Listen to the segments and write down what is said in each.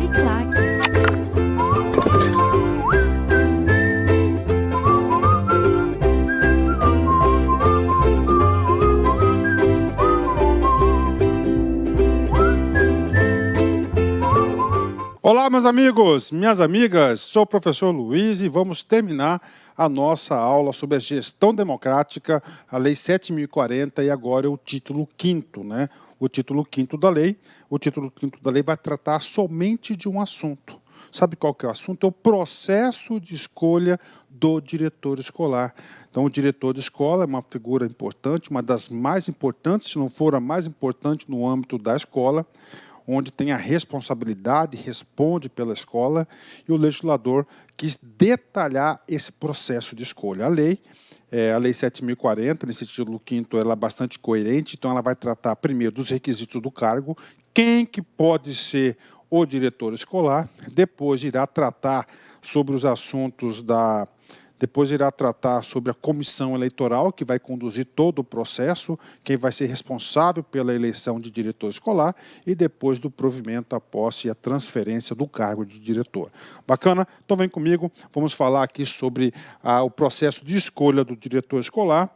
Uniclac. Olá, meus amigos, minhas amigas, sou o professor Luiz e vamos terminar a nossa aula sobre a gestão democrática, a Lei 7.040 e agora o título 5º, né? O título 5º da lei. O título 5º da lei vai tratar somente de um assunto. Sabe qual que é o assunto? É o processo de escolha do diretor escolar. Então, o diretor de escola é uma figura importante, uma das mais importantes, se não for a mais importante no âmbito da escola, onde tem a responsabilidade, responde pela escola, e o legislador quis detalhar esse processo de escolha. A lei 7.040, nesse título 5º, ela é bastante coerente, então ela vai tratar primeiro dos requisitos do cargo, quem que pode ser o diretor escolar, depois irá tratar sobre os assuntos Depois irá tratar sobre a comissão eleitoral, que vai conduzir todo o processo, quem vai ser responsável pela eleição de diretor escolar, e depois do provimento, a posse e a transferência do cargo de diretor. Bacana? Então vem comigo, vamos falar aqui sobre o processo de escolha do diretor escolar.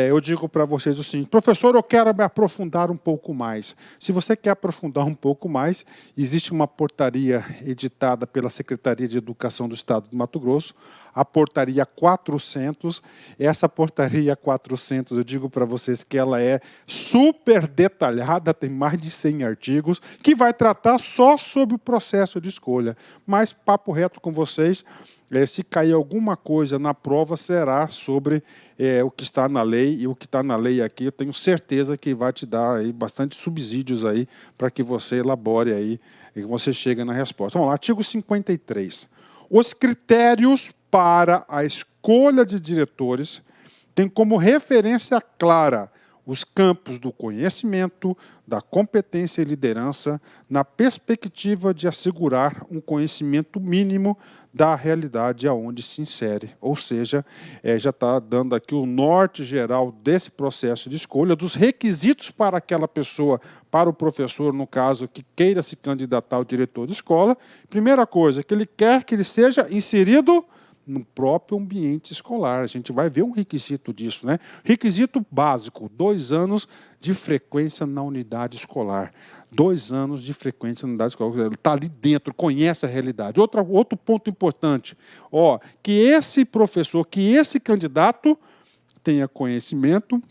Eu digo para vocês o seguinte: professor, eu quero me aprofundar um pouco mais. Se você quer aprofundar um pouco mais, existe uma portaria editada pela Secretaria de Educação do Estado do Mato Grosso, a portaria 400. Essa portaria 400, eu digo para vocês que ela é super detalhada, tem mais de 100 artigos, que vai tratar só sobre o processo de escolha. Mas, papo reto com vocês, se cair alguma coisa na prova, será sobre o que está na lei, e o que está na lei aqui, eu tenho certeza que vai te dar aí bastante subsídios aí para que você elabore aí e que você chegue na resposta. Vamos lá, artigo 53. Os critérios para a escolha de diretores têm como referência clara os campos do conhecimento, da competência e liderança, na perspectiva de assegurar um conhecimento mínimo da realidade aonde se insere. Ou seja, já está dando aqui o norte geral desse processo de escolha, dos requisitos para aquela pessoa, para o professor, no caso, que queira se candidatar ao diretor de escola. Primeira coisa, que ele quer que ele seja inserido no próprio ambiente escolar. A gente vai ver um requisito disso, né? Requisito básico: 2 anos de frequência na unidade escolar. 2 anos de frequência na unidade escolar. Ele está ali dentro, conhece a realidade. Outro ponto importante, que esse professor, que esse candidato tenha conhecimento,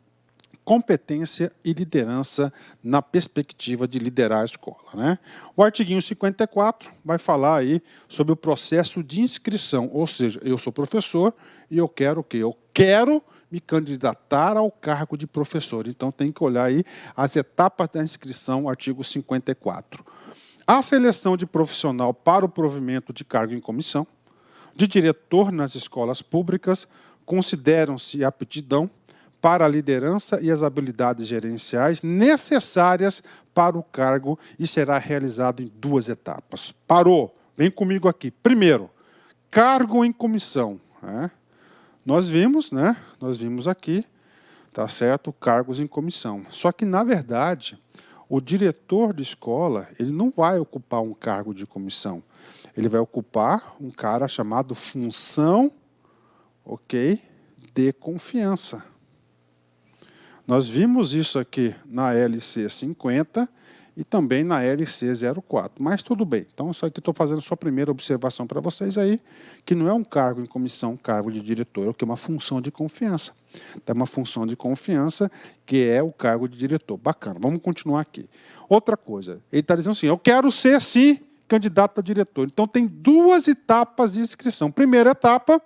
competência e liderança na perspectiva de liderar a escola, né? O artiguinho 54 vai falar aí sobre o processo de inscrição, ou seja, eu sou professor e eu quero o quê? Eu quero me candidatar ao cargo de professor. Então tem que olhar aí as etapas da inscrição, artigo 54. A seleção de profissional para o provimento de cargo em comissão, de diretor nas escolas públicas, consideram-se aptidão para a liderança e as habilidades gerenciais necessárias para o cargo e será realizado em 2 etapas. Parou? Vem comigo aqui. Primeiro, cargo em comissão. Nós vimos, né? Nós vimos aqui, tá certo? Cargos em comissão. Só que, na verdade, o diretor de escola, ele não vai ocupar um cargo de comissão. Ele vai ocupar um cara chamado função, de confiança. Nós vimos isso aqui na LC 50 e também na LC 04, mas tudo bem. Então, isso aqui estou fazendo só a primeira observação para vocês aí, que não é um cargo em comissão, um cargo de diretor, é que é uma função de confiança. É uma função de confiança que é o cargo de diretor. Bacana, vamos continuar aqui. Outra coisa, ele está dizendo assim: eu quero ser, sim, candidato a diretor. Então, tem 2 etapas de inscrição. Primeira etapa,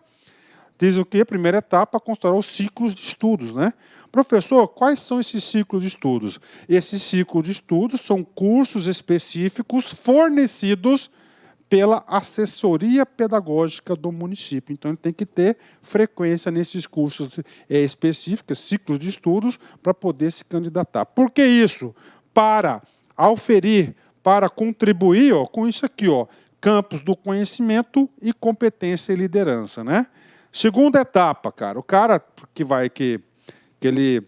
diz o quê? Primeira etapa, considerar os ciclos de estudos, né? Professor, quais são esses ciclos de estudos? Esses ciclos de estudos são cursos específicos fornecidos pela assessoria pedagógica do município. Então, ele tem que ter frequência nesses cursos específicos, ciclos de estudos, para poder se candidatar. Por que isso? Para auferir, para contribuir com isso aqui, campos do conhecimento e competência e liderança, né? Segunda etapa, cara, o cara que ele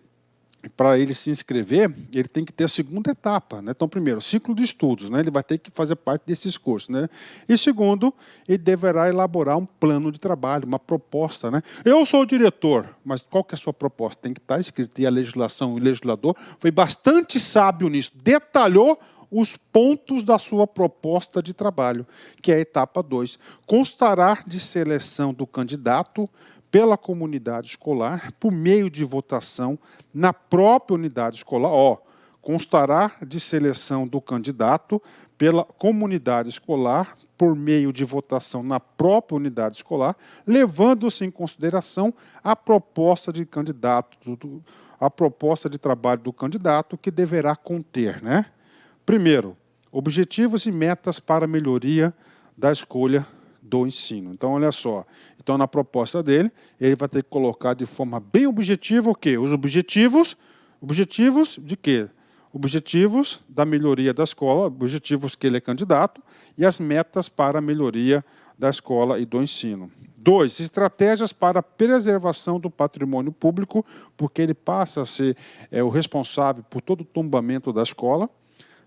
para ele se inscrever, ele tem que ter a segunda etapa, né? Então, primeiro, ciclo de estudos, né? Ele vai ter que fazer parte desses cursos, né? E segundo, ele deverá elaborar um plano de trabalho, uma proposta, né? Eu sou o diretor, mas qual que é a sua proposta? Tem que estar escrito. E a legislação, o legislador foi bastante sábio nisso, detalhou os pontos da sua proposta de trabalho, que é a etapa 2. Constará de seleção do candidato pela comunidade escolar, por meio de votação na própria unidade escolar. Constará de seleção do candidato pela comunidade escolar, por meio de votação na própria unidade escolar, levando-se em consideração a proposta de candidato, a proposta de trabalho do candidato, que deverá conter, né? Primeiro, objetivos e metas para a melhoria da escolha do ensino. Então, olha só. Então, na proposta dele, ele vai ter que colocar de forma bem objetiva o quê? Os objetivos de quê? Objetivos da melhoria da escola, objetivos que ele é candidato, e as metas para a melhoria da escola e do ensino. 2, estratégias para a preservação do patrimônio público, porque ele passa a ser o responsável por todo o tombamento da escola.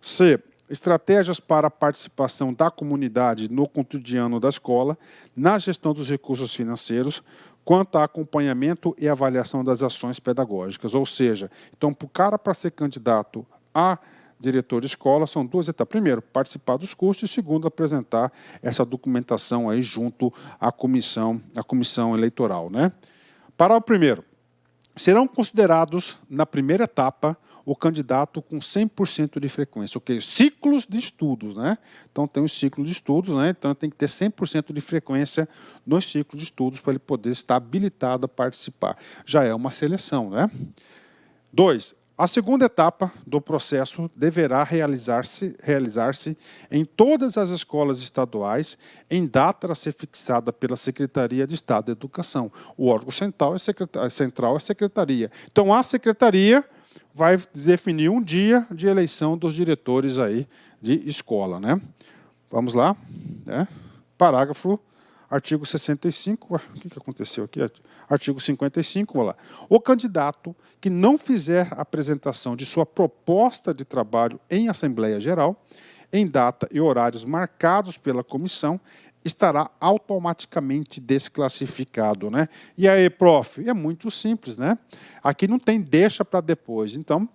C, estratégias para a participação da comunidade no cotidiano da escola, na gestão dos recursos financeiros, quanto a acompanhamento e avaliação das ações pedagógicas. Ou seja, então, para o cara, para ser candidato a diretor de escola, são 2 etapas. Primeiro, participar dos cursos, e segundo, apresentar essa documentação aí junto à comissão eleitoral, né? Para o primeiro, serão considerados, na primeira etapa, o candidato com 100% de frequência. Ok? Ciclos de estudos, né? Então, tem os ciclos de estudos, né? Então, tem que ter 100% de frequência nos ciclos de estudos para ele poder estar habilitado a participar. Já é uma seleção, né? 2, a segunda etapa do processo deverá realizar-se em todas as escolas estaduais em data a ser fixada pela Secretaria de Estado da Educação. O órgão central é a Secretaria. Então, a Secretaria vai definir um dia de eleição dos diretores aí de escola, né? Vamos lá, né? Parágrafo, artigo 65, o que aconteceu aqui? Artigo 55, vamos lá. O candidato que não fizer a apresentação de sua proposta de trabalho em Assembleia Geral, em data e horários marcados pela comissão, estará automaticamente desclassificado, né? E aí, prof? É muito simples, né? Aqui não tem deixa para depois. Então,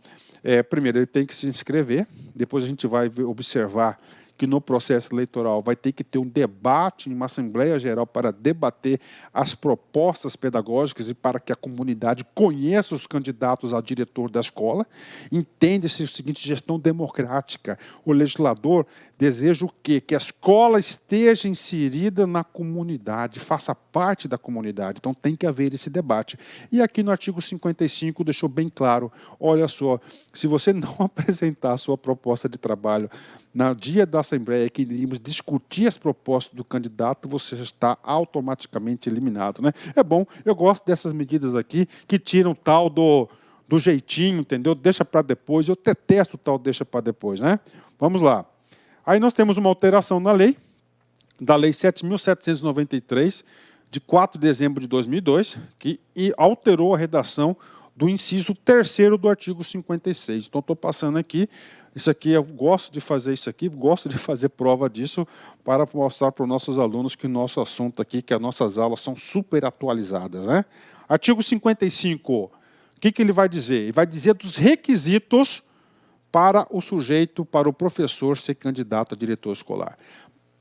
primeiro ele tem que se inscrever, depois a gente vai observar que no processo eleitoral vai ter que ter um debate em uma Assembleia Geral para debater as propostas pedagógicas e para que a comunidade conheça os candidatos a diretor da escola. Entende-se o seguinte: gestão democrática. O legislador deseja o quê? Que a escola esteja inserida na comunidade, faça parte da comunidade. Então, tem que haver esse debate. E aqui no artigo 55 deixou bem claro, olha só, se você não apresentar a sua proposta de trabalho no dia da Assembleia, que iríamos discutir as propostas do candidato, você está automaticamente eliminado, né? É bom, eu gosto dessas medidas aqui, que tiram tal do jeitinho, entendeu? Deixa para depois, eu detesto o tal deixa para depois, né? Vamos lá. Aí nós temos uma alteração na lei, da Lei 7.793, de 4 de dezembro de 2002, que alterou a redação do inciso 3º do artigo 56. Então, estou passando aqui. Isso aqui, eu gosto de fazer isso aqui, gosto de fazer prova disso para mostrar para os nossos alunos que o nosso assunto aqui, que as nossas aulas são super atualizadas, né? Artigo 55, o que ele vai dizer? Ele vai dizer dos requisitos para o sujeito, para o professor ser candidato a diretor escolar.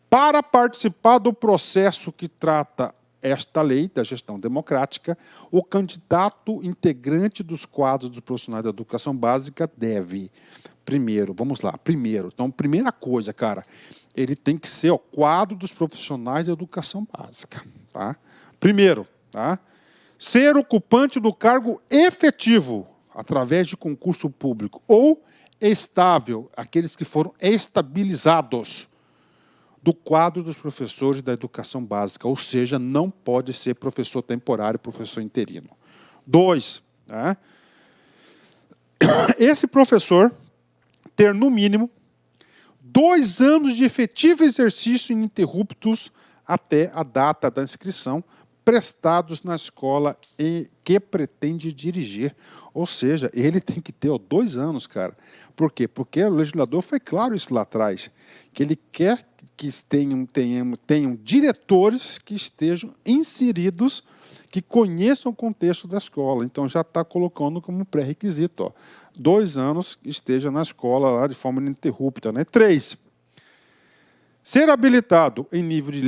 Para participar do processo que trata esta lei da gestão democrática, o candidato integrante dos quadros dos profissionais da educação básica deve... Primeiro, vamos lá. Então, primeira coisa, cara, ele tem que ser o quadro dos profissionais da educação básica. Tá? Primeiro, tá? Ser ocupante do cargo efetivo, através de concurso público, ou estável, aqueles que foram estabilizados do quadro dos professores da educação básica, ou seja, não pode ser professor temporário, professor interino. 2, tá? Esse professor ter, no mínimo, 2 anos de efetivo exercício ininterruptos até a data da inscrição prestados na escola e que pretende dirigir. Ou seja, ele tem que ter 2 anos, cara. Por quê? Porque o legislador foi claro isso lá atrás, que ele quer que tenham diretores que estejam inseridos, que conheçam o contexto da escola. Então, já está colocando como pré-requisito. 2 anos que esteja na escola lá de forma ininterrupta. 3. Ser habilitado em nível de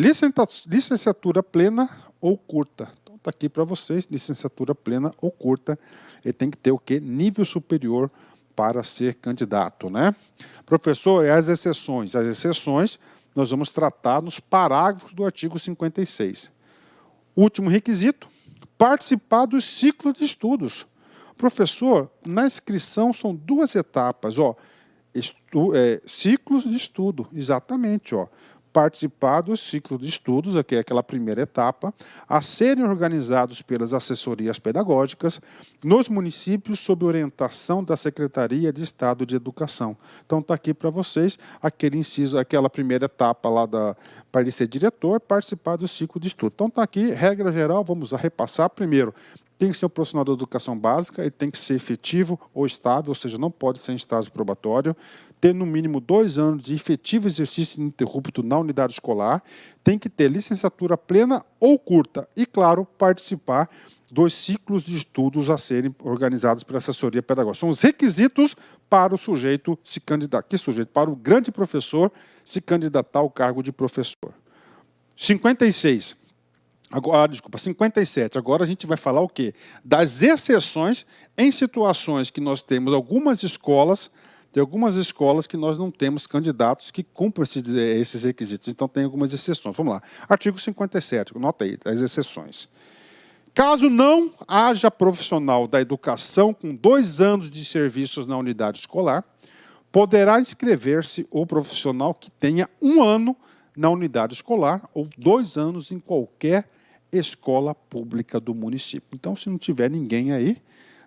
licenciatura plena ou curta. Então, está aqui para vocês, licenciatura plena ou curta. Ele tem que ter o quê? Nível superior para ser candidato, né? Professor, e as exceções? As exceções nós vamos tratar nos parágrafos do artigo 56. Último requisito, participar dos ciclos de estudos. Professor, na inscrição são 2 etapas, ciclos de estudo, exatamente, participar dos ciclos de estudos, aqui é aquela primeira etapa, a serem organizados pelas assessorias pedagógicas nos municípios sob orientação da Secretaria de Estado de Educação. Então está aqui para vocês aquele inciso, aquela primeira etapa lá para ele ser diretor, participar do ciclo de estudo. Então está aqui, regra geral, vamos repassar primeiro. Tem que ser um profissional da educação básica, ele tem que ser efetivo ou estável, ou seja, não pode ser em estágio probatório, ter no mínimo 2 anos de efetivo exercício ininterrupto na unidade escolar, tem que ter licenciatura plena ou curta e, claro, participar dos ciclos de estudos a serem organizados pela assessoria pedagógica. São os requisitos para o sujeito se candidatar, para o grande professor se candidatar ao cargo de professor. 56. 57. Agora a gente vai falar o quê? Das exceções em situações que nós temos algumas escolas, tem algumas escolas que nós não temos candidatos que cumpram esses requisitos. Então tem algumas exceções. Vamos lá. Artigo 57, nota aí, as exceções. Caso não haja profissional da educação com 2 anos de serviços na unidade escolar, poderá inscrever-se o profissional que tenha 1 ano na unidade escolar ou 2 anos em qualquer escola pública do município. Então, se não tiver ninguém aí,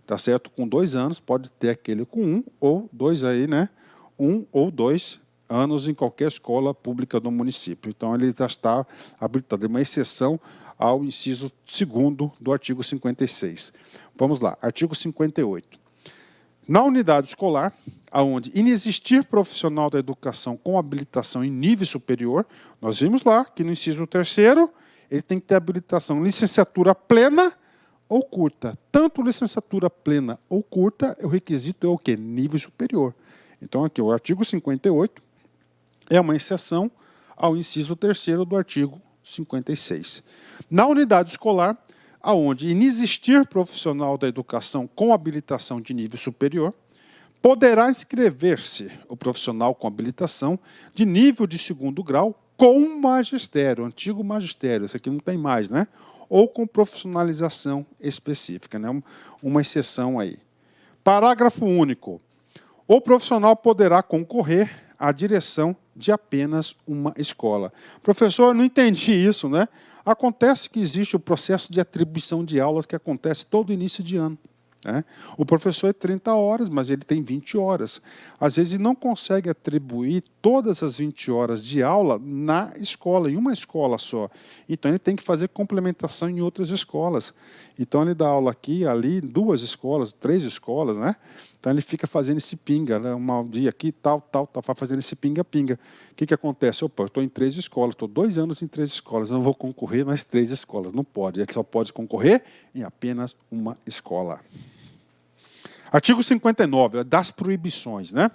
tá certo? Com 2 anos, pode ter aquele com 1 ou 2 aí, né? 1 ou 2 anos em qualquer escola pública do município. Então, ele já está habilitado. É uma exceção ao inciso 2º do artigo 56. Vamos lá, artigo 58. Na unidade escolar, onde inexistir profissional da educação com habilitação em nível superior, nós vimos lá que no inciso 3º, ele tem que ter habilitação licenciatura plena ou curta. Tanto licenciatura plena ou curta, o requisito é o quê? Nível superior. Então, aqui, o artigo 58 é uma exceção ao inciso 3º do artigo 56. Na unidade escolar, onde inexistir profissional da educação com habilitação de nível superior, poderá inscrever-se o profissional com habilitação de nível de 2º grau com magistério, antigo magistério, isso aqui não tem mais, né? Ou com profissionalização específica, né? Uma exceção aí. Parágrafo único. O profissional poderá concorrer à direção de apenas uma escola. Professor, eu não entendi isso, né? Acontece que existe o processo de atribuição de aulas que acontece todo início de ano. Né? O professor é 30 horas, mas ele tem 20 horas. Às vezes ele não consegue atribuir todas as 20 horas de aula na escola, em uma escola só. Então ele tem que fazer complementação em outras escolas. Então ele dá aula aqui, ali, em 2 escolas, 3 escolas, né? Então ele fica fazendo esse pinga, né? Um dia aqui, tal, fazendo esse pinga-pinga. O que acontece? Opa, eu estou em 3 escolas, estou 2 anos em 3 escolas, eu não vou concorrer nas 3 escolas. Não pode, ele só pode concorrer em apenas uma escola. Artigo 59, das proibições, né?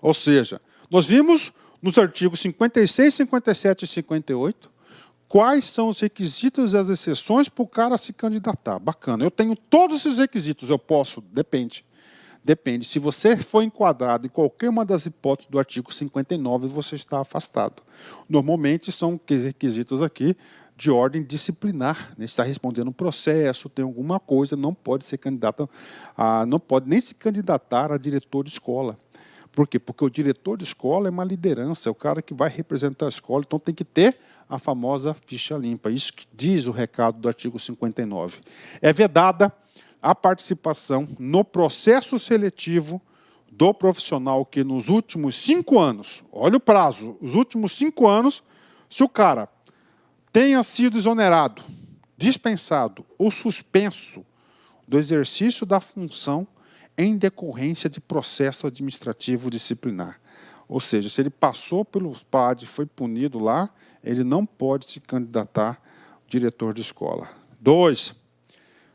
Ou seja, nós vimos nos artigos 56, 57 e 58 quais são os requisitos e as exceções para o cara se candidatar. Bacana, eu tenho todos esses requisitos, eu posso, depende. Depende, se você for enquadrado em qualquer uma das hipóteses do artigo 59, você está afastado. Normalmente são requisitos aqui de ordem disciplinar, né? Está respondendo um processo, tem alguma coisa, não pode ser candidato, não pode nem se candidatar a diretor de escola. Por quê? Porque o diretor de escola é uma liderança, é o cara que vai representar a escola, então tem que ter a famosa ficha limpa. Isso que diz o recado do artigo 59. É vedada a participação no processo seletivo do profissional que nos últimos 5 anos, olha o prazo, os últimos 5 anos, se o cara tenha sido exonerado dispensado ou suspenso do exercício da função em decorrência de processo administrativo disciplinar. Ou seja, se ele passou pelo PAD e foi punido lá, ele não pode se candidatar diretor de escola. 2,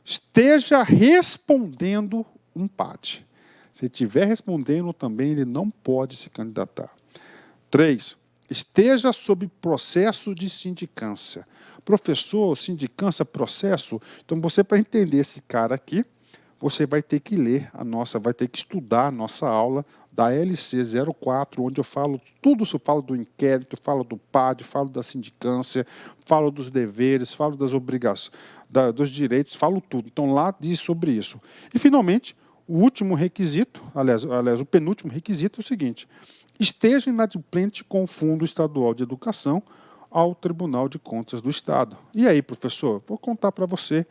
esteja respondendo um PAD. Se estiver respondendo também, ele não pode se candidatar. 3, esteja sob processo de sindicância. Professor, sindicância, processo. Então, você, para entender esse cara aqui, você vai ter que ler vai ter que estudar a nossa aula da LC 04, onde eu falo tudo, eu falo do inquérito, falo do PAD, falo da sindicância, falo dos deveres, falo das obrigações, dos direitos, falo tudo. Então, lá diz sobre isso. E, finalmente, o último requisito, aliás, o penúltimo requisito é o seguinte: esteja inadimplente com o Fundo Estadual de Educação ao Tribunal de Contas do Estado. E aí, professor, vou contar para você.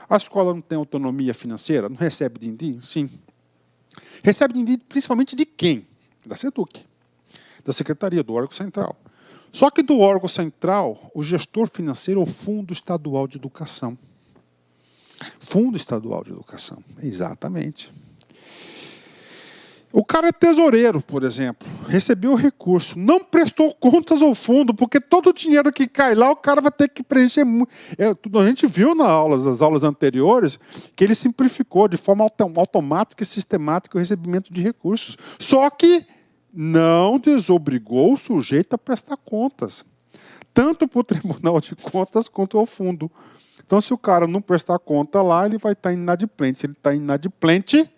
A escola não tem autonomia financeira? Não recebe din-din? Sim. Recebe din-din principalmente de quem? Da SEDUC, da Secretaria, do órgão central. Só que do órgão central, o gestor financeiro é o Fundo Estadual de Educação. Fundo Estadual de Educação, exatamente. O cara é tesoureiro, por exemplo, recebeu o recurso, não prestou contas ao fundo, porque todo o dinheiro que cai lá, o cara vai ter que preencher. A gente viu nas aulas anteriores que ele simplificou de forma automática e sistemática o recebimento de recursos. Só que não desobrigou o sujeito a prestar contas, tanto para o Tribunal de Contas quanto ao fundo. Então, se o cara não prestar conta lá, ele vai estar inadimplente. Se ele está inadimplente,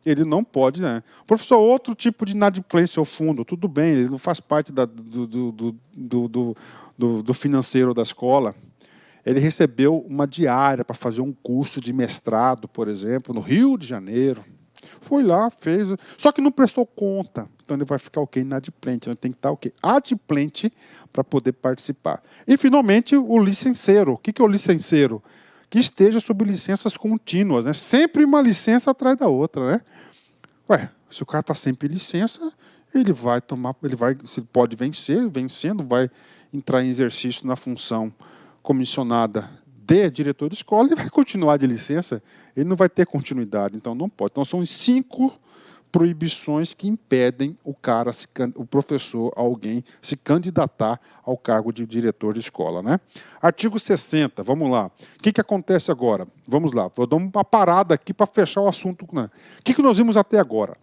ele não pode, né? Professor, outro tipo de inadimplência ao fundo, tudo bem, ele não faz parte do financeiro da escola. Ele recebeu uma diária para fazer um curso de mestrado, por exemplo, no Rio de Janeiro. Foi lá, fez, só que não prestou conta. Então ele vai ficar o quê? Inadimplente. Ele tem que estar o quê? Adimplente para poder participar. E, finalmente, o licenceiro. O que é o licenceiro? Que esteja sob licenças contínuas, né? Sempre uma licença atrás da outra, né? Se o cara está sempre em licença, ele se pode vencendo, vai entrar em exercício na função comissionada de diretor de escola e vai continuar de licença, ele não vai ter continuidade, então não pode. Então são 5 proibições que impedem o professor, alguém, se candidatar ao cargo de diretor de escola, né? Artigo 60, vamos lá. O que acontece agora? Vamos lá, vou dar uma parada aqui para fechar o assunto. Né? O que nós vimos até agora?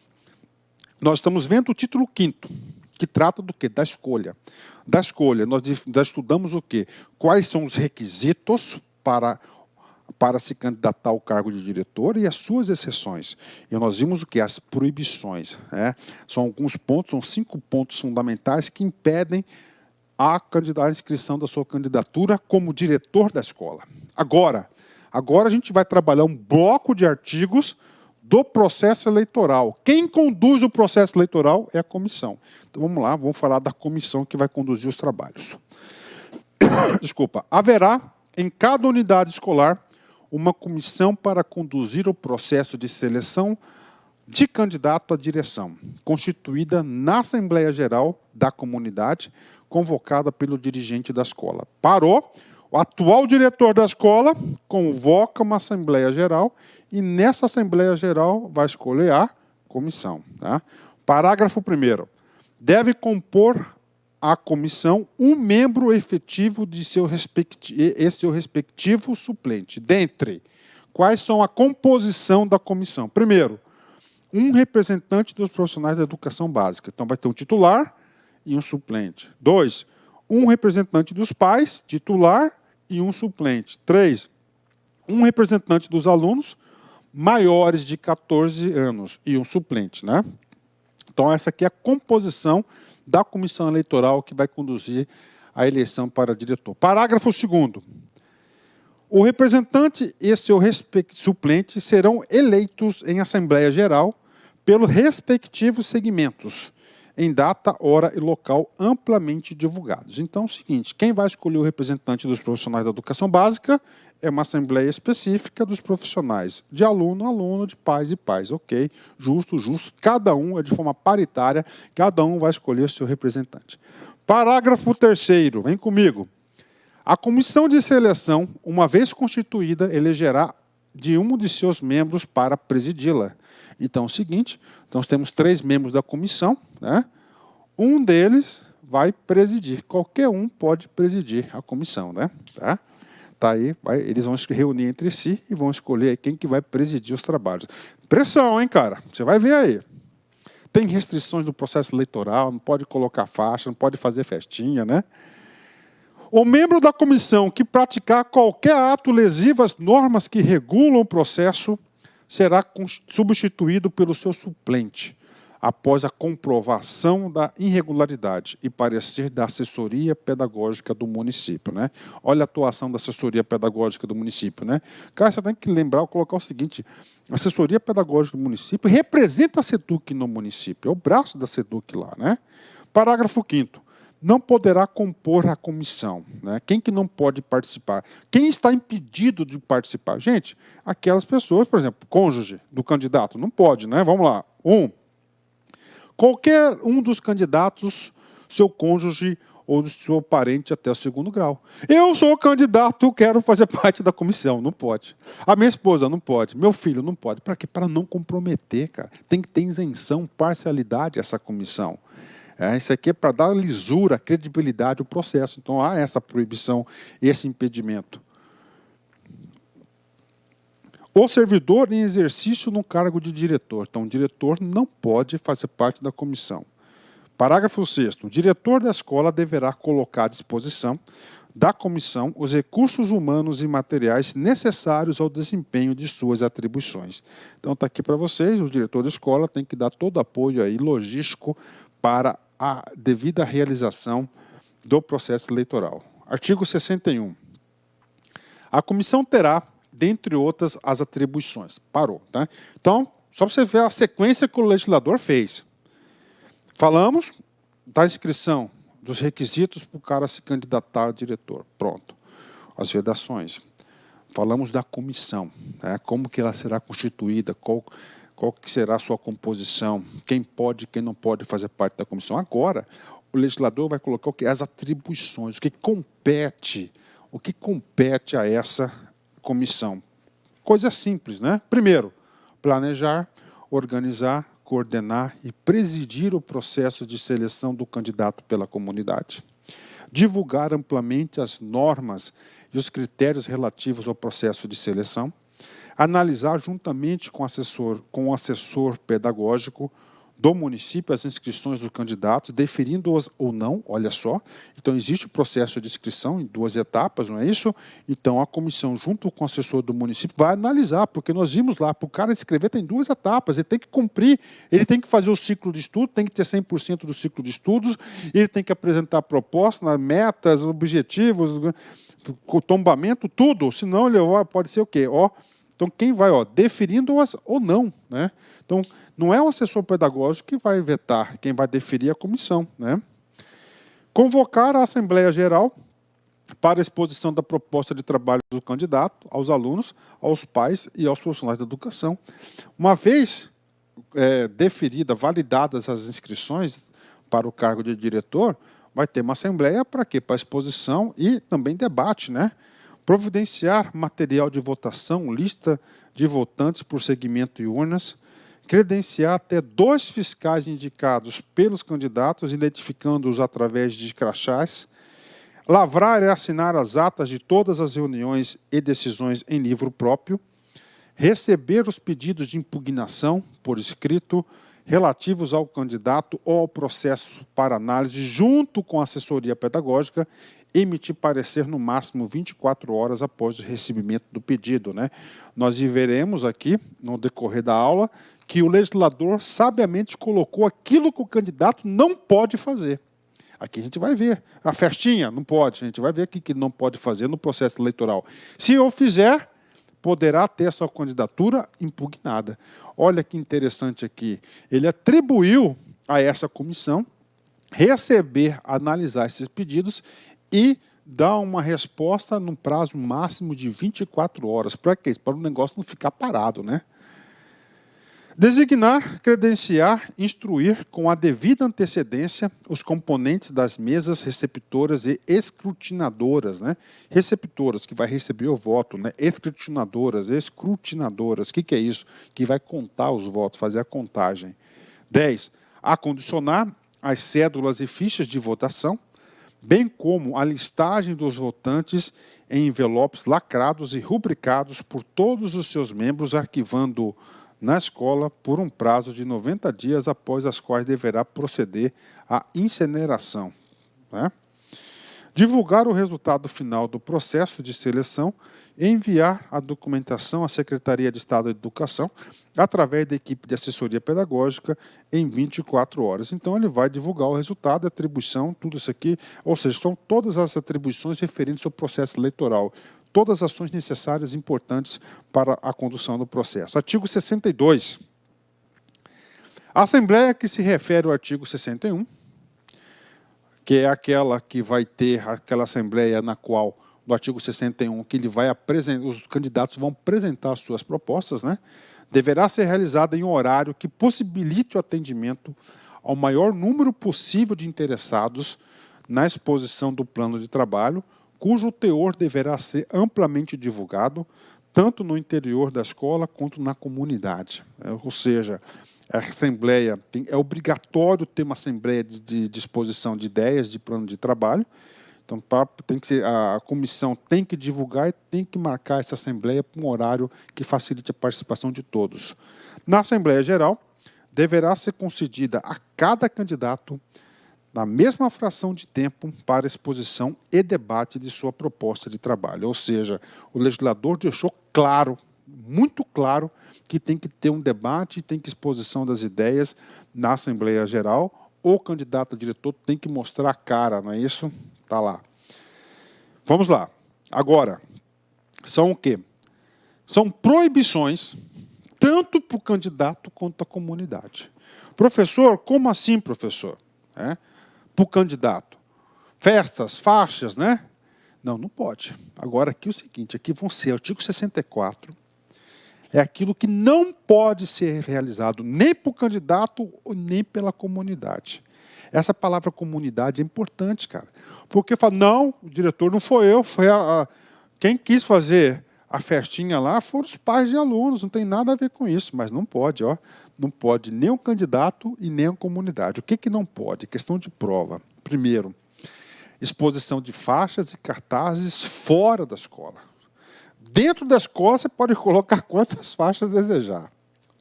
Nós estamos vendo o título 5º, que trata do quê? Da escolha. Da escolha, nós estudamos o quê? Quais são os requisitos para se candidatar ao cargo de diretor e as suas exceções. E nós vimos o que? As proibições. Né? São alguns pontos, são 5 pontos fundamentais que impedem a inscrição da sua candidatura como diretor da escola. Agora a gente vai trabalhar um bloco de artigos do processo eleitoral. Quem conduz o processo eleitoral é a comissão. Então vamos lá, vamos falar da comissão que vai conduzir os trabalhos. Desculpa. Haverá em cada unidade escolar uma comissão para conduzir o processo de seleção de candidato à direção, constituída na Assembleia Geral da comunidade, convocada pelo dirigente da escola. Parou, o atual diretor da escola convoca uma Assembleia Geral e nessa Assembleia Geral vai escolher a comissão. Tá? Parágrafo 1º. Deve compor a comissão um membro efetivo de seu respectivo suplente. Dentre, quais são a composição da comissão? Primeiro, um representante dos profissionais da educação básica. Então, vai ter um titular e um suplente. 2, um representante dos pais, titular e um suplente. 3, um representante dos alunos maiores de 14 anos e um suplente. Né? Então, essa aqui é a composição da comissão eleitoral que vai conduzir a eleição para diretor. Parágrafo 2º. O representante e seu suplente serão eleitos em Assembleia Geral pelos respectivos segmentos, em data, hora e local amplamente divulgados. Então, é o seguinte, quem vai escolher o representante dos profissionais da educação básica é uma assembleia específica dos profissionais, de aluno a aluno, de pais e pais. Ok, justo, cada um é de forma paritária, cada um vai escolher seu representante. Parágrafo 3º, vem comigo. A comissão de seleção, uma vez constituída, elegerá de um de seus membros para presidi-la. Então, é o seguinte, nós temos 3 membros da comissão, né? Um deles vai presidir. Qualquer um pode presidir a comissão, né? Tá aí, eles vão se reunir entre si e vão escolher quem que vai presidir os trabalhos. Pressão, hein, cara? Você vai ver aí. Tem restrições do processo eleitoral, não pode colocar faixa, não pode fazer festinha, né? O membro da comissão que praticar qualquer ato lesivo às normas que regulam o processo será substituído pelo seu suplente, após a comprovação da irregularidade e parecer da assessoria pedagógica do município, né? Olha a atuação da assessoria pedagógica do município, né? Cara, você tem que lembrar, colocar o seguinte, a assessoria pedagógica do município representa a SEDUC no município, é o braço da SEDUC lá, né? Parágrafo 5º. Não poderá compor a comissão, né? Quem que não pode participar? Quem está impedido de participar? Gente, aquelas pessoas, por exemplo, cônjuge do candidato, não pode, né? Vamos lá. Qualquer um dos candidatos, seu cônjuge ou seu parente até o 2º grau. Eu sou candidato, quero fazer parte da comissão. Não pode. A minha esposa não pode. Meu filho não pode. Para quê? Para não comprometer, cara. Tem que ter isenção, parcialidade essa comissão. Isso aqui é para dar lisura, credibilidade ao processo. Então, há essa proibição, esse impedimento. O servidor em exercício no cargo de diretor. Então, o diretor não pode fazer parte da comissão. Parágrafo 6º. O diretor da escola deverá colocar à disposição da comissão os recursos humanos e materiais necessários ao desempenho de suas atribuições. Então, está aqui para vocês, o diretor da escola tem que dar todo apoio aí logístico para a devida realização do processo eleitoral. Artigo 61. A comissão terá, dentre outras, as atribuições. Parou, tá? Então, só para você ver a sequência que o legislador fez. Falamos da inscrição, dos requisitos para o cara se candidatar a diretor. Pronto. As vedações. Falamos da comissão, né? Como que ela será constituída, qual que será a sua composição, quem pode, quem não pode fazer parte da comissão. Agora, o legislador vai colocar o que? As atribuições, o que compete a essa comissão. Coisa simples, né? Primeiro, planejar, organizar, coordenar e presidir o processo de seleção do candidato pela comunidade. Divulgar amplamente as normas e os critérios relativos ao processo de seleção. Analisar juntamente com o assessor pedagógico do município as inscrições dos candidatos, deferindo-as ou não, olha só. Então, existe o processo de inscrição em 2 etapas, não é isso? Então, a comissão, junto com o assessor do município, vai analisar, porque nós vimos lá, para o cara escrever tem 2 etapas, ele tem que cumprir, ele tem que fazer o ciclo de estudo, tem que ter 100% do ciclo de estudos, ele tem que apresentar propostas, metas, objetivos, o tombamento, tudo, senão ele pode ser o quê? Então, quem vai, deferindo-as ou não, né? Então, não é o assessor pedagógico que vai vetar, quem vai deferir é a comissão, né? Convocar a Assembleia Geral para a exposição da proposta de trabalho do candidato aos alunos, aos pais e aos profissionais da educação. Uma vez validadas as inscrições para o cargo de diretor, vai ter uma assembleia para quê? Para exposição e também debate, né? Providenciar material de votação, lista de votantes por segmento e urnas, credenciar até 2 fiscais indicados pelos candidatos, identificando-os através de crachás, lavrar e assinar as atas de todas as reuniões e decisões em livro próprio, receber os pedidos de impugnação por escrito relativos ao candidato ou ao processo para análise, junto com a assessoria pedagógica, emitir parecer no máximo 24 horas após o recebimento do pedido, né? Nós veremos aqui, no decorrer da aula, que o legislador sabiamente colocou aquilo que o candidato não pode fazer. Aqui a gente vai ver. A festinha, não pode. A gente vai ver o que não pode fazer no processo eleitoral. Se eu fizer, poderá ter sua candidatura impugnada. Olha que interessante aqui. Ele atribuiu a essa comissão receber, analisar esses pedidos e dar uma resposta num prazo máximo de 24 horas. Para quê? Para o negócio não ficar parado, né? Designar, credenciar, instruir com a devida antecedência os componentes das mesas receptoras e escrutinadoras, né? Receptoras, que vai receber o voto, né? Escrutinadoras, o que é isso? Que vai contar os votos, fazer a contagem. 10. Acondicionar as cédulas e fichas de votação, bem como a listagem dos votantes em envelopes lacrados e rubricados por todos os seus membros, arquivando na escola por um prazo de 90 dias, após as quais deverá proceder à incineração, né? Divulgar o resultado final do processo de seleção e enviar a documentação à Secretaria de Estado de Educação através da equipe de assessoria pedagógica em 24 horas. Então, ele vai divulgar o resultado, a atribuição, tudo isso aqui, ou seja, são todas as atribuições referentes ao processo eleitoral, todas as ações necessárias e importantes para a condução do processo. Artigo 62. A Assembleia que se refere ao artigo 61, que é aquela que vai ter, aquela Assembleia na qual, do artigo 61, que ele vai apresentar, os candidatos vão apresentar as suas propostas, né? Deverá ser realizada em horário que possibilite o atendimento ao maior número possível de interessados na exposição do plano de trabalho, cujo teor deverá ser amplamente divulgado, tanto no interior da escola quanto na comunidade. Ou seja, a Assembleia é obrigatório ter uma Assembleia de exposição de ideias, de plano de trabalho. Então, a comissão tem que divulgar e tem que marcar essa Assembleia para um horário que facilite a participação de todos. Na Assembleia Geral, deverá ser concedida a cada candidato na mesma fração de tempo para exposição e debate de sua proposta de trabalho. Ou seja, o legislador deixou claro, muito claro, que tem que ter um debate, tem que exposição das ideias na Assembleia Geral. O candidato a diretor tem que mostrar a cara, não é isso? Está lá. Vamos lá. Agora, são o quê? São proibições, tanto para o candidato quanto a comunidade. Professor, como assim, professor? Para o candidato. Festas, faixas, né? Não, não pode. Agora, aqui é o seguinte, aqui vão ser, artigo 64, é aquilo que não pode ser realizado nem para o candidato nem pela comunidade. Essa palavra comunidade é importante, cara. Porque fala, não, o diretor não foi eu, foi quem quis fazer a festinha lá foram os pais de alunos, não tem nada a ver com isso, mas não pode, ó, não pode nem o candidato e nem a comunidade. O que não pode? Questão de prova. Primeiro, exposição de faixas e cartazes fora da escola. Dentro da escola você pode colocar quantas faixas desejar.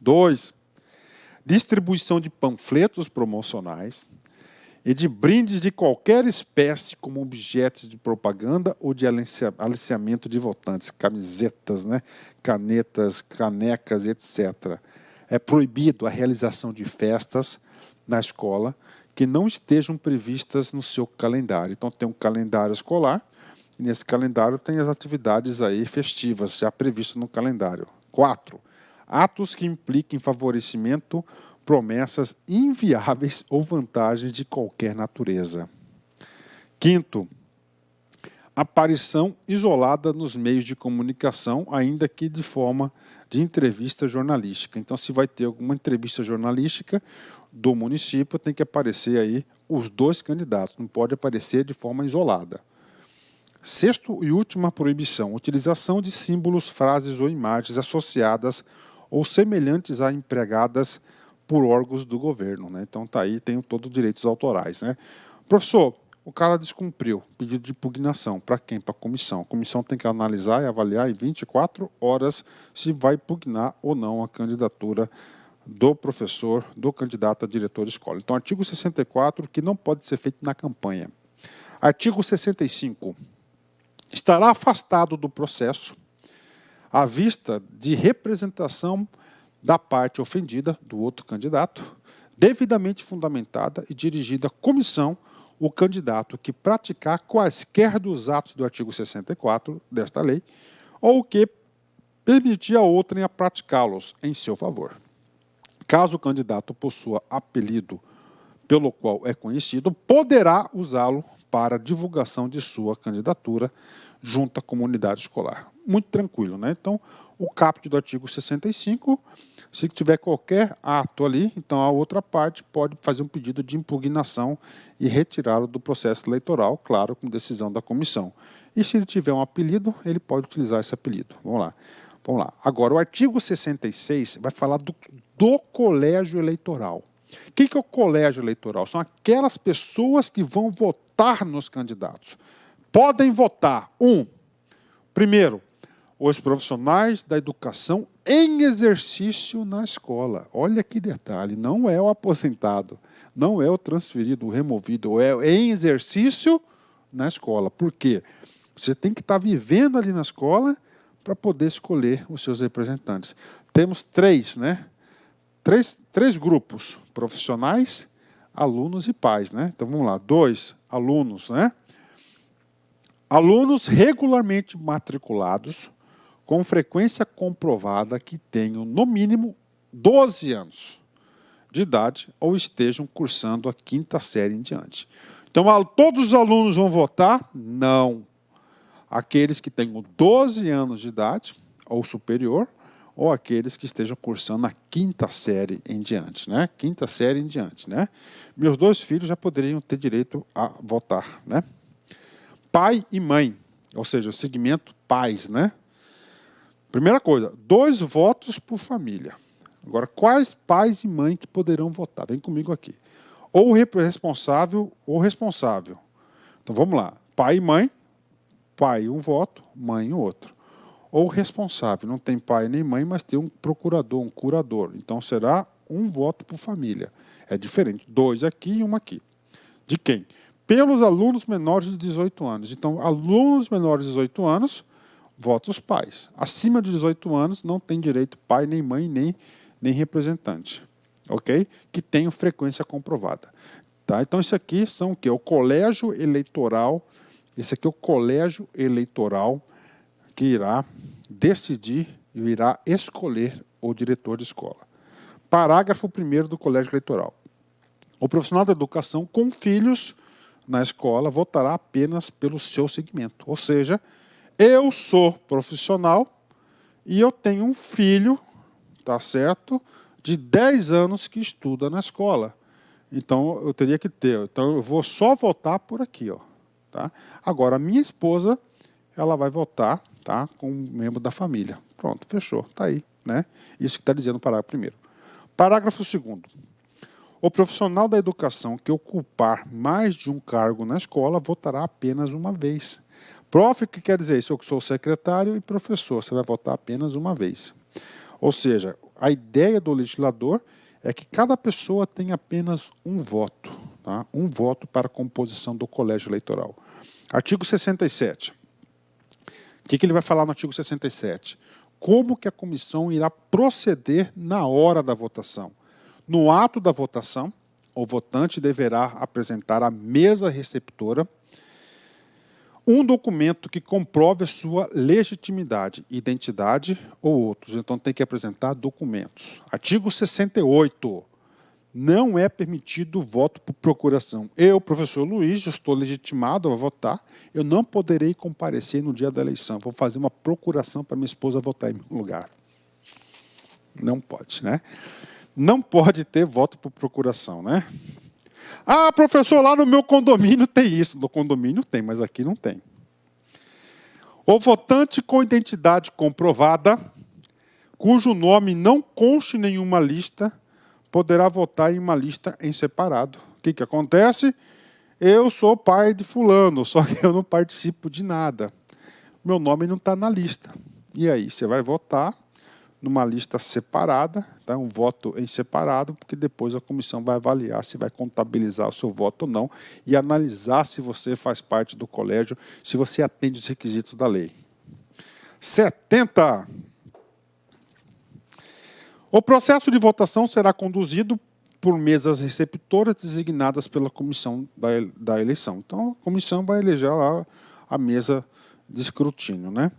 2, distribuição de panfletos promocionais e de brindes de qualquer espécie como objetos de propaganda ou de aliciamento de votantes, camisetas, né, canetas, canecas, etc. É proibido a realização de festas na escola que não estejam previstas no seu calendário. Então, tem um calendário escolar, e nesse calendário tem as atividades aí festivas, já previstas no calendário. 4, atos que impliquem favorecimento, promessas inviáveis ou vantagens de qualquer natureza. 5, aparição isolada nos meios de comunicação, ainda que de forma de entrevista jornalística. Então, se vai ter alguma entrevista jornalística do município, tem que aparecer aí os dois candidatos, não pode aparecer de forma isolada. 6ª e última proibição, utilização de símbolos, frases ou imagens associadas ou semelhantes a empregadas por órgãos do governo, né? Então, tá aí, tem todos os direitos autorais, né? Professor, o cara descumpriu pedido de impugnação. Para quem? Para a comissão. A comissão tem que analisar e avaliar em 24 horas se vai impugnar ou não a candidatura do professor, do candidato a diretor de escola. Então, artigo 64, que não pode ser feito na campanha. Artigo 65. Estará afastado do processo à vista de representação da parte ofendida, do outro candidato, devidamente fundamentada e dirigida à comissão, o candidato que praticar quaisquer dos atos do artigo 64 desta lei, ou que permitir a outrem a praticá-los em seu favor. Caso o candidato possua apelido pelo qual é conhecido, poderá usá-lo para divulgação de sua candidatura junto à comunidade escolar. muito tranquilo, né? Então, o caput do artigo 65, se tiver qualquer ato ali, então a outra parte pode fazer um pedido de impugnação e retirá-lo do processo eleitoral, claro, com decisão da comissão. E se ele tiver um apelido, ele pode utilizar esse apelido. Vamos lá. Vamos lá. Agora, o artigo 66 vai falar do colégio eleitoral. O que é o colégio eleitoral? São aquelas pessoas que vão votar nos candidatos. Podem votar, primeiro, os profissionais da educação em exercício na escola. Olha que detalhe, não é o aposentado, não é o transferido, o removido, é em exercício na escola. Por quê? Você tem que estar vivendo ali na escola para poder escolher os seus representantes. Temos três grupos, profissionais, alunos e pais, né? Então vamos lá, 2 alunos, né? Alunos regularmente matriculados, com frequência comprovada que tenham, no mínimo, 12 anos de idade ou estejam cursando a 5ª série em diante. Então, todos os alunos vão votar? Não. Aqueles que tenham 12 anos de idade ou superior, ou aqueles que estejam cursando a 5ª série em diante, né? 5ª série em diante, né? Meus 2 filhos já poderiam ter direito a votar, né? Pai e mãe, ou seja, o segmento pais, né? Primeira coisa, 2 votos por família. Agora, quais pais e mãe que poderão votar? Vem comigo aqui. Ou responsável ou responsável. Então, vamos lá. Pai e mãe, pai 1 voto, mãe outro. Ou responsável, não tem pai nem mãe, mas tem um procurador, um curador. Então, será 1 voto por família. É diferente, 2 aqui e 1 aqui. De quem? Pelos alunos menores de 18 anos. Então, alunos menores de 18 anos, votam os pais. Acima de 18 anos, não tem direito pai, nem mãe, nem representante. Ok? Que tenham frequência comprovada. Tá? Então, isso aqui são o quê? O colégio eleitoral. Esse aqui é o colégio eleitoral que irá decidir e irá escolher o diretor de escola. Parágrafo 1º do colégio eleitoral. O profissional da educação com filhos na escola votará apenas pelo seu segmento. Ou seja, eu sou profissional e eu tenho um filho, tá certo, de 10 anos que estuda na escola. Então, eu teria que ter. Então, eu vou só votar por aqui, ó. Tá? Agora, a minha esposa, ela vai votar, tá, com um membro da família. Pronto, fechou, está aí, né? Isso que está dizendo o parágrafo 1º. Parágrafo 2º. O profissional da educação que ocupar mais de um cargo na escola votará apenas uma vez. Prof, o que quer dizer isso? Eu sou secretário e professor, você vai votar apenas uma vez. Ou seja, a ideia do legislador é que cada pessoa tem apenas um voto, tá? Um voto para a composição do colégio eleitoral. Artigo 67. O que ele vai falar no artigo 67? Como que a comissão irá proceder na hora da votação? No ato da votação, o votante deverá apresentar à mesa receptora um documento que comprove a sua legitimidade, identidade ou outros. Então, tem que apresentar documentos. Artigo 68. Não é permitido voto por procuração. Eu, professor Luiz, estou legitimado a votar, eu não poderei comparecer no dia da eleição. Vou fazer uma procuração para minha esposa votar em meu lugar. Não pode, né? Não pode ter voto por procuração, né? Ah, professor, lá no meu condomínio tem isso. No condomínio tem, mas aqui não tem. O votante com identidade comprovada, cujo nome não conste em nenhuma lista, poderá votar em uma lista em separado. O que acontece? Eu sou pai de fulano, só que eu não participo de nada. Meu nome não está na lista. E aí, você vai votar numa lista separada, tá? Um voto em separado, porque depois a comissão vai avaliar se vai contabilizar o seu voto ou não e analisar se você faz parte do colégio, se você atende os requisitos da lei. 70. O processo de votação será conduzido por mesas receptoras designadas pela comissão da eleição. Então, a comissão vai eleger lá a mesa de escrutínio, né?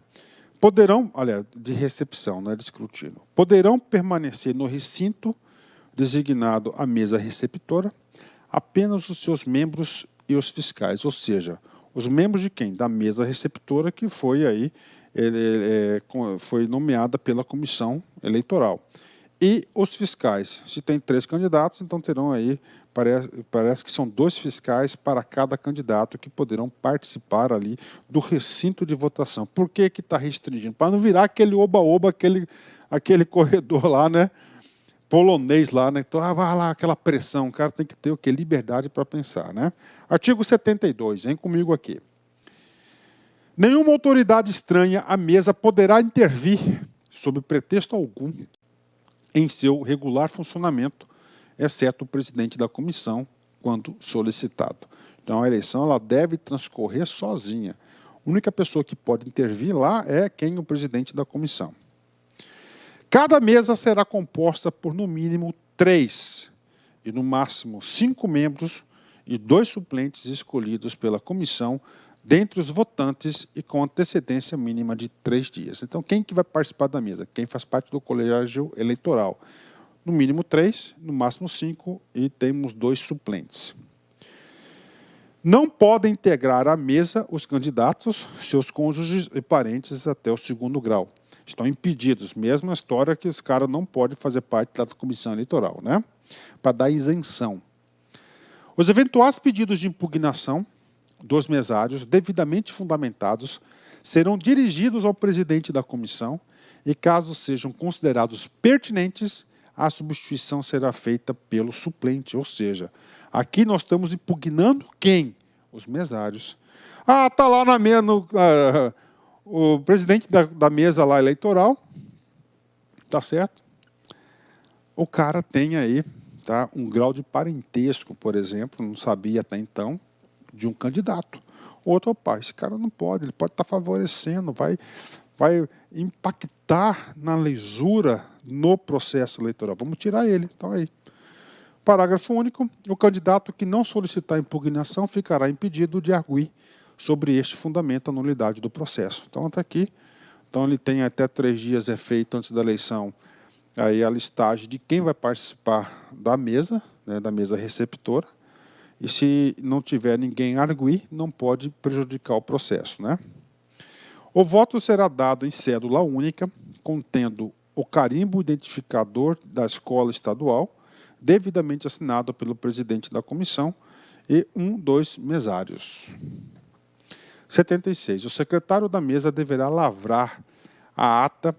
Poderão, olha, de recepção, não é de escrutínio, poderão permanecer no recinto designado a mesa receptora apenas os seus membros e os fiscais, ou seja, os membros de quem? Da mesa receptora que foi aí foi nomeada pela comissão eleitoral. E os fiscais, se tem 3 candidatos, então terão aí, parece que são 2 fiscais para cada candidato que poderão participar ali do recinto de votação. Por que está restringindo? Para não virar aquele oba-oba, aquele corredor lá, né? Polonês lá, né? Então, vai lá, aquela pressão, o cara tem que ter o quê? Liberdade para pensar, né? Artigo 72, vem comigo aqui. Nenhuma autoridade estranha à mesa poderá intervir, sob pretexto algum, em seu regular funcionamento, exceto o presidente da comissão, quando solicitado. Então, a eleição ela deve transcorrer sozinha. A única pessoa que pode intervir lá é quem? O presidente da comissão. Cada mesa será composta por, no mínimo, 3 e, no máximo, 5 membros e 2 suplentes escolhidos pela comissão, dentre os votantes e com antecedência mínima de 3 dias. Então, quem que vai participar da mesa? Quem faz parte do colégio eleitoral. No mínimo 3, no máximo 5 e temos 2 suplentes. Não podem integrar a mesa os candidatos, seus cônjuges e parentes até o 2º grau. Estão impedidos, mesma história que os caras não podem fazer parte da comissão eleitoral, né? Para dar isenção. Os eventuais pedidos de impugnação dos mesários, devidamente fundamentados, serão dirigidos ao presidente da comissão e, caso sejam considerados pertinentes, a substituição será feita pelo suplente. Ou seja, aqui nós estamos impugnando quem? Os mesários. Ah, está lá na mesa, o presidente da mesa lá eleitoral, tá certo? O cara tem aí, tá, um grau de parentesco, por exemplo, não sabia até então, de um candidato. Outro, opa, esse cara não pode, ele pode estar favorecendo, vai impactar na lisura no processo eleitoral. Vamos tirar ele, então aí. Parágrafo único, o candidato que não solicitar impugnação ficará impedido de arguir sobre este fundamento a nulidade do processo. Então, está aqui. Então, ele tem até 3 dias feito antes da eleição aí a listagem de quem vai participar da mesa, né, da mesa receptora. E se não tiver ninguém a arguir, não pode prejudicar o processo, né? O voto será dado em cédula única, contendo o carimbo identificador da escola estadual, devidamente assinado pelo presidente da comissão e 2 mesários. 76. O secretário da mesa deverá lavrar a ata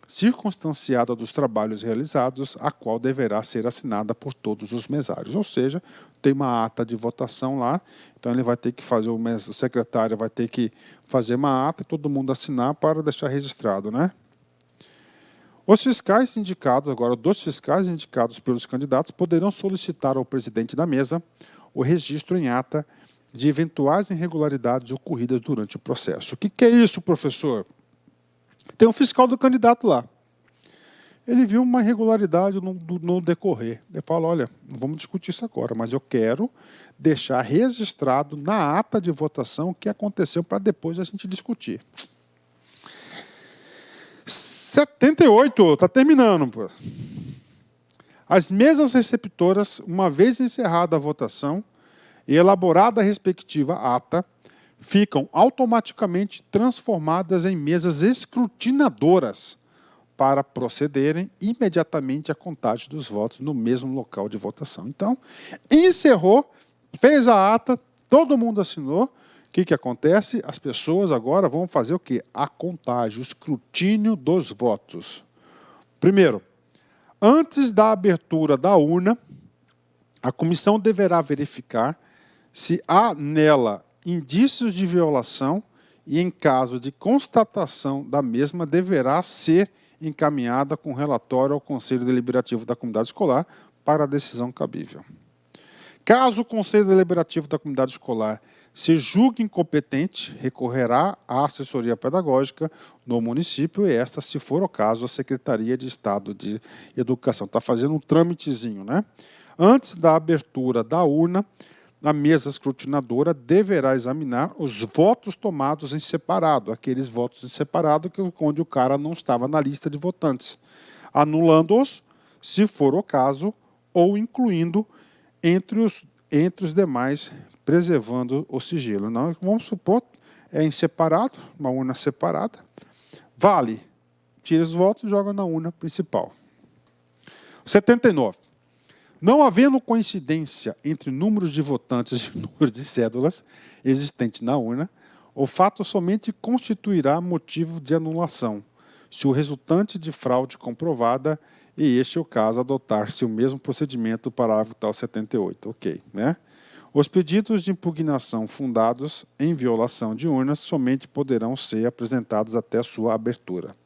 circunstanciada dos trabalhos realizados, a qual deverá ser assinada por todos os mesários. Ou seja, tem uma ata de votação lá, então ele vai ter que fazer, o secretário vai ter que fazer uma ata e todo mundo assinar para deixar registrado, né? Os fiscais indicados, agora 2 fiscais indicados pelos candidatos, poderão solicitar ao presidente da mesa o registro em ata de eventuais irregularidades ocorridas durante o processo. O que é isso, professor? Tem um fiscal do candidato lá. Ele viu uma irregularidade no decorrer. Ele fala, olha, não vamos discutir isso agora, mas eu quero deixar registrado na ata de votação o que aconteceu para depois a gente discutir. 78, está terminando. Pô. As mesas receptoras, uma vez encerrada a votação e elaborada a respectiva ata, ficam automaticamente transformadas em mesas escrutinadoras para procederem imediatamente à contagem dos votos no mesmo local de votação. Então, encerrou, fez a ata, todo mundo assinou. O que acontece? As pessoas agora vão fazer o quê? A contagem, o escrutínio dos votos. Primeiro, antes da abertura da urna, a comissão deverá verificar se há nela indícios de violação e, em caso de constatação da mesma, deverá ser encaminhada com relatório ao Conselho Deliberativo da Comunidade Escolar para a decisão cabível. Caso o Conselho Deliberativo da Comunidade Escolar se julgue incompetente, recorrerá à assessoria pedagógica no município e esta, se for o caso, a Secretaria de Estado de Educação. Está fazendo um trâmitezinho, né? Antes da abertura da urna, a mesa escrutinadora deverá examinar os votos tomados em separado, aqueles votos em separado onde o cara não estava na lista de votantes, anulando-os, se for o caso, ou incluindo entre os demais, preservando o sigilo. Não, vamos supor, é em separado, uma urna separada, Vale. Tira os votos e joga na urna principal. 79. Não havendo coincidência entre números de votantes e números de cédulas existentes na urna, o fato somente constituirá motivo de anulação, se o resultante de fraude comprovada, e este é o caso, adotar-se o mesmo procedimento, parágrafo tal 78. Ok, né? Os pedidos de impugnação fundados em violação de urnas somente poderão ser apresentados até sua abertura.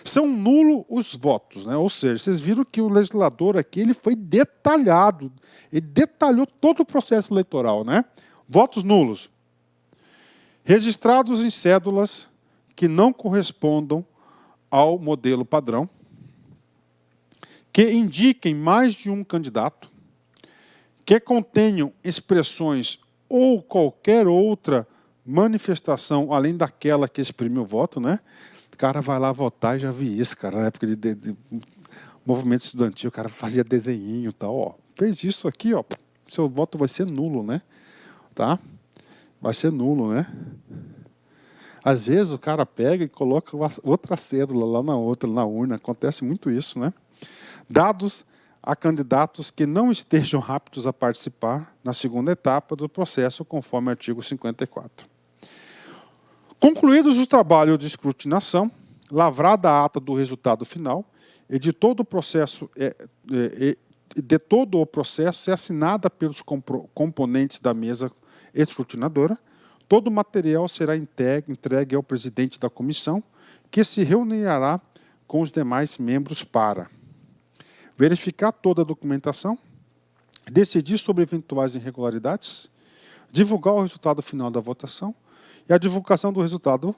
São nulos os votos, né? Ou seja, vocês viram que o legislador aqui ele foi detalhado, ele detalhou todo o processo eleitoral, né? Votos nulos. Registrados em cédulas que não correspondam ao modelo padrão, que indiquem mais de um candidato, que contenham expressões ou qualquer outra manifestação, além daquela que exprime o voto, né? O cara vai lá votar, e já vi isso, cara, na época de movimento estudantil, o cara fazia desenhinho e tal, ó. Fez isso aqui, ó, seu voto vai ser nulo, né? Tá? Vai ser nulo, né? Às vezes o cara pega e coloca outra cédula lá na urna, acontece muito isso, né? Dados a candidatos que não estejam aptos a participar na segunda etapa do processo, conforme o artigo 54. Concluídos os trabalhos de escrutinação, lavrada a ata do resultado final, e de todo o processo é assinada pelos componentes da mesa escrutinadora, todo o material será entregue ao presidente da comissão, que se reunirá com os demais membros para verificar toda a documentação, decidir sobre eventuais irregularidades, divulgar o resultado final da votação, e a divulgação do resultado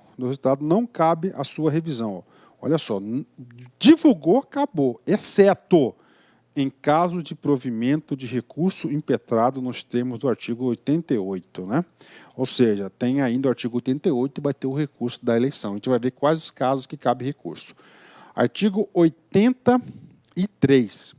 não cabe à sua revisão. Olha só, divulgou, acabou, exceto em caso de provimento de recurso impetrado nos termos do artigo 88. Né? Ou seja, tem ainda o artigo 88 e vai ter o recurso da eleição. A gente vai ver quais os casos que cabe recurso. Artigo 83.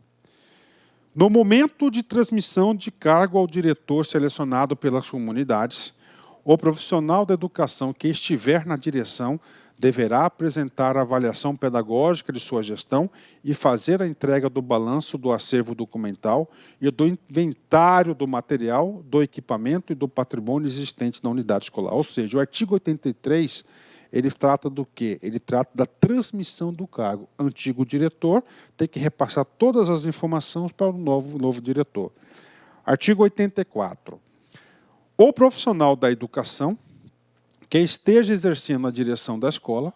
No momento de transmissão de cargo ao diretor selecionado pelas comunidades, o profissional da educação que estiver na direção deverá apresentar a avaliação pedagógica de sua gestão e fazer a entrega do balanço do acervo documental e do inventário do material, do equipamento e do patrimônio existente na unidade escolar. Ou seja, o artigo 83, ele trata do quê? Ele trata da transmissão do cargo. Antigo diretor tem que repassar todas as informações para o novo diretor. Artigo 84. O profissional da educação que esteja exercendo a direção da escola,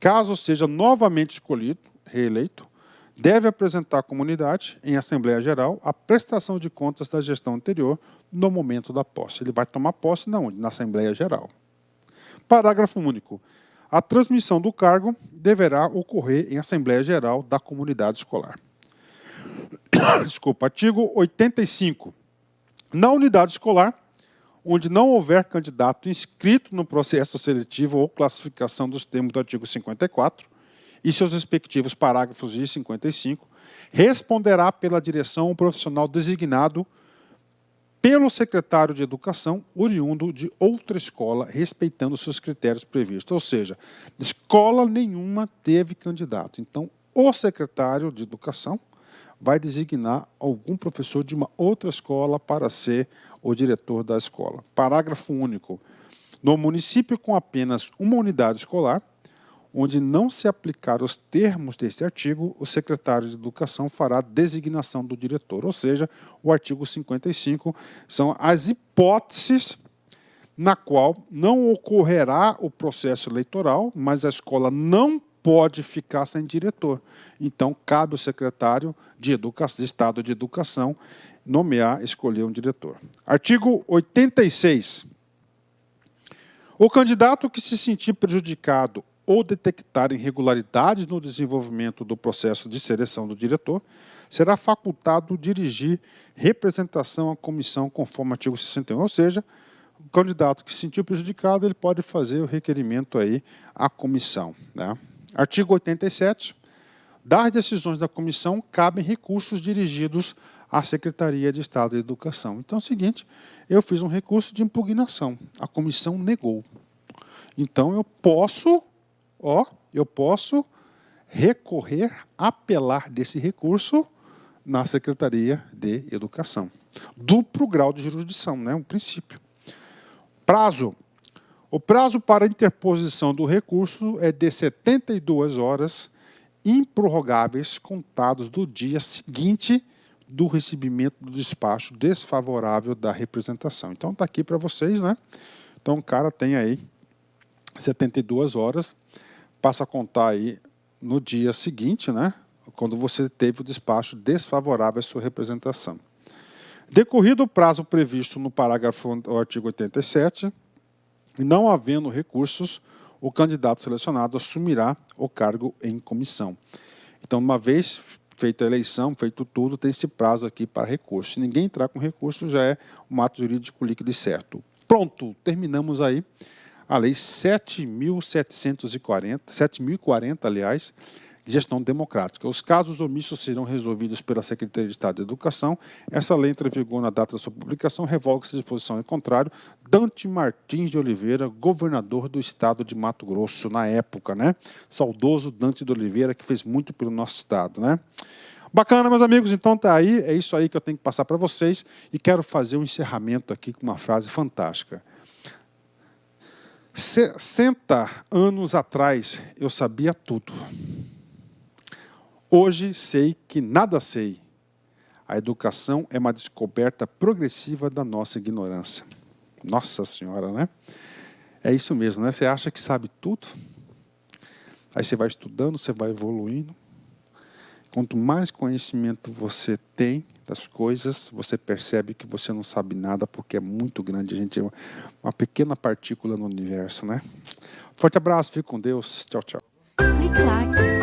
caso seja novamente escolhido, reeleito, deve apresentar à comunidade, em Assembleia Geral, a prestação de contas da gestão anterior no momento da posse. Ele vai tomar posse na onde? Na Assembleia Geral. Parágrafo único. A transmissão do cargo deverá ocorrer em Assembleia Geral da comunidade escolar. Desculpa. Artigo 85. Na unidade escolar, onde não houver candidato inscrito no processo seletivo ou classificação dos termos do artigo 54 e seus respectivos parágrafos e 55, responderá pela direção o profissional designado pelo secretário de Educação, oriundo de outra escola, respeitando seus critérios previstos. Ou seja, escola nenhuma teve candidato. Então, o secretário de Educação vai designar algum professor de uma outra escola para ser o diretor da escola. Parágrafo único. No município com apenas uma unidade escolar, onde não se aplicar os termos deste artigo, o secretário de Educação fará designação do diretor. Ou seja, o artigo 55 são as hipóteses na qual não ocorrerá o processo eleitoral, mas a escola não pode ficar sem diretor. Então, cabe ao secretário de Estado de Educação nomear, escolher um diretor. Artigo 86. O candidato que se sentir prejudicado ou detectar irregularidades no desenvolvimento do processo de seleção do diretor, será facultado dirigir representação à comissão conforme artigo 61, ou seja, o candidato que se sentiu prejudicado, ele pode fazer o requerimento aí à comissão. Né? Artigo 87. Das decisões da comissão, cabem recursos dirigidos à Secretaria de Estado de Educação. Então é o seguinte, eu fiz um recurso de impugnação, a comissão negou. Então eu posso eu posso recorrer, apelar desse recurso na Secretaria de Educação. Duplo grau de jurisdição, né? Um princípio. Prazo. O prazo para interposição do recurso é de 72 horas improrrogáveis contados do dia seguinte do recebimento do despacho desfavorável da representação. Então, está aqui para vocês, né? Então, o cara tem aí 72 horas, passa a contar aí no dia seguinte, né? Quando você teve o despacho desfavorável à sua representação. Decorrido o prazo previsto no parágrafo do artigo 87, não havendo recursos, o candidato selecionado assumirá o cargo em comissão. Então, uma vez feita a eleição, feito tudo, tem esse prazo aqui para recurso. Se ninguém entrar com recurso, já é um ato jurídico líquido e certo. Pronto, terminamos aí a Lei 7.040, aliás, gestão democrática. Os casos omissos serão resolvidos pela Secretaria de Estado de Educação. Essa lei entra em vigor na data da sua publicação, revoga-se a disposição em contrário. Dante Martins de Oliveira, governador do estado de Mato Grosso, na época, né? Saudoso Dante de Oliveira, que fez muito pelo nosso estado, né? Bacana, meus amigos, então tá aí, é isso aí que eu tenho que passar para vocês e quero fazer um encerramento aqui com uma frase fantástica. 60 anos atrás eu sabia tudo. Hoje sei que nada sei. A educação é uma descoberta progressiva da nossa ignorância. Nossa Senhora, né? É isso mesmo, né? Você acha que sabe tudo, aí você vai estudando, você vai evoluindo. Quanto mais conhecimento você tem das coisas, você percebe que você não sabe nada, porque é muito grande. A gente é uma pequena partícula no universo, né? Forte abraço, fique com Deus. Tchau, tchau. Clique like.